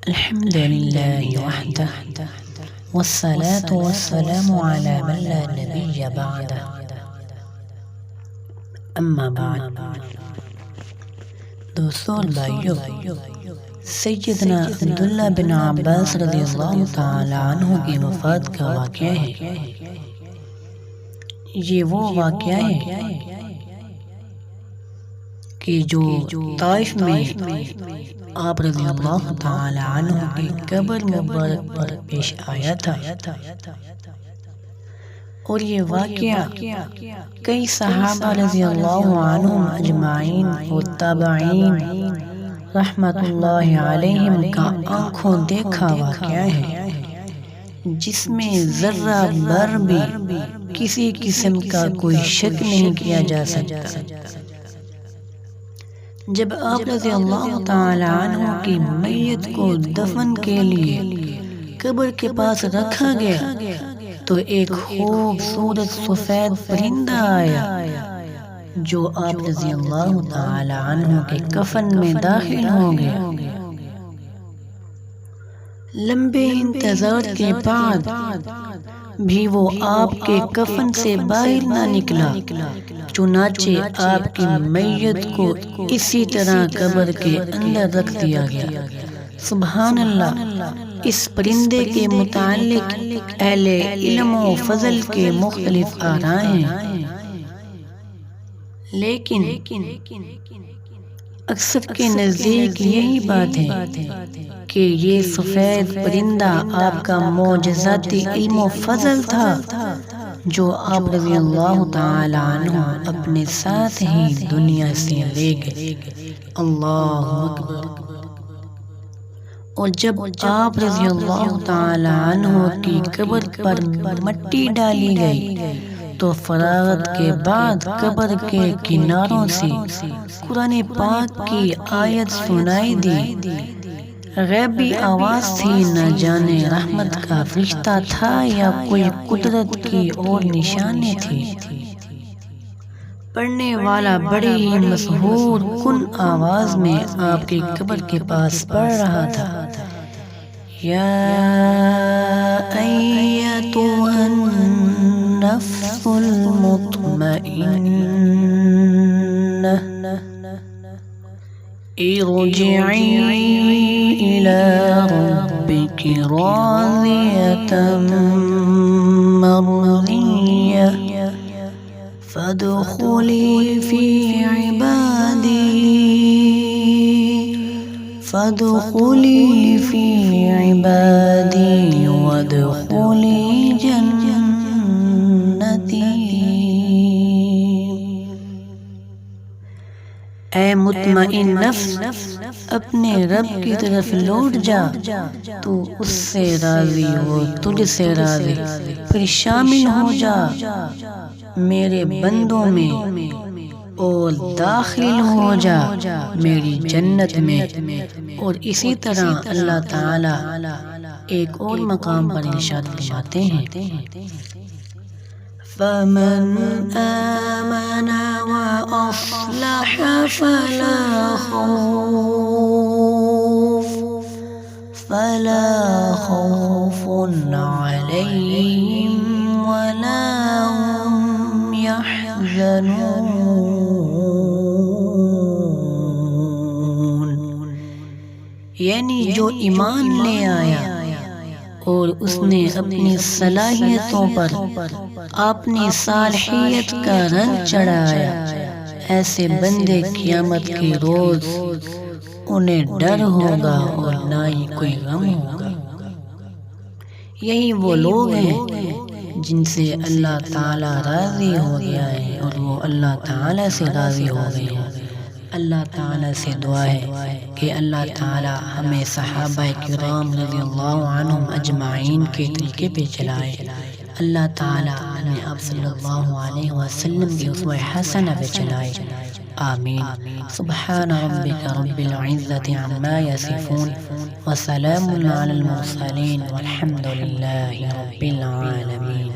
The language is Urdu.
الحمد لله وحده والصلاة والسلام على من لا نبي بعده اما بعد. دوستو اور بھائیو، سیدنا عبداللہ بن عباس رضی اللہ تعالی عنہ کی وفات کا واقعہ ہے. یہ وہ واقعہ ہے کہ جو طائف میں آپ رضی اللہ تعالی عنہ کی قبر مبارک پر پیش آیا تھا، اور یہ واقعہ کئی صحابہ رضی اللہ عنہم اجمعین و تابعین رحمت اللہ علیہم کا آنکھوں دیکھا واقعہ ہے، جس میں ذرہ بھر بھی کسی قسم کا کوئی شک نہیں کیا جا سکتا. جب آپ رضی اللہ تعالی عنہ کی میت کو دفن کے لیے قبر کے پاس رکھا گیا تو ایک خوبصورت سفید پرندہ آیا جو آپ رضی اللہ تعالی عنہ کے کفن میں داخل ہو گیا. لمبے انتظار کے بعد بھی وہ آپ کے کفن سے باہر نہ نکلا، چنانچہ آپ کی میت کو اسی طرح قبر کے اندر رکھ دیا گیا. سبحان اللہ. اس پرندے کے متعلق اہل علم و فضل کے مختلف آراء ہیں، لیکن اکثر کے نزدیک یہی بات ہے کہ یہ سفید پرندہ آپ کا معجزاتی علم و فضل تھا جو آپ رضی اللہ تعالی عنہ اپنے ساتھ ہی دنیا سے لے گئے. اللہ اکبر. اور جب آپ رضی اللہ تعالی عنہ کی قبر پر مٹی ڈالی گئی تو فراغت کے بعد قبر کے کناروں سے قرآن پاک کی آیت سنائی دی. غیبی آواز تھی، نہ جانے رحمت کا فرشتہ تھا یا کوئی قدرت کی اور نشانی تھی. پڑھنے والا بڑی ہی مسحور کن آواز میں آپ کی قبر کے پاس پڑھ رہا تھا: یا ایتھا النفس المطمئنہ ارجعی الی ربک راضیۃ مرضیہ فادخلی فی عبادی وادخلی جنتی. اے مطمئن نفس، اپنے رب کی طرف لوٹ جا، تو اس سے راضی ہو، تجھ سے راضی، پھر شامل ہو جا میرے بندوں میں اور داخل ہو جا میری جنت میں. اور اسی طرح اللہ تعالی ایک اور مقام پر ارشاد فرماتے ہیں: فَمَنْ آمَنَ وَأَصْلَحَ فَلَا خَوْفٌ عَلَيْهِمْ وَلَا هُمْ يَحْزَنُونَ. یعنی جو ایمان لے آیا اور اس نے اپنی صلاحیتوں پر اپنی صالحیت کا رنگ چڑھایا، ایسے بندے قیامت کے روز انہیں ڈر ہوگا اور نہ ہی کوئی غم ہوگا. یہی وہ لوگ ہیں جن سے اللہ تعالی راضی ہو گیا ہے اور وہ اللہ تعالی سے راضی ہو گئے ہیں. اللہ تعالی سے دعا ہے کہ اللہ تعالی ہمیں صحابہ کرام رضی اللہ عنہم اجمعین کے طریقے پہ چلائے. اللہ تعالی ہمیں آپ صلی اللہ علیہ وسلم کی اسوہ حسنہ پہ چلائے. آمین. سبحان ربک رب العزت عما یصفون وسلام علی المرسلین والحمد للہ رب العالمین.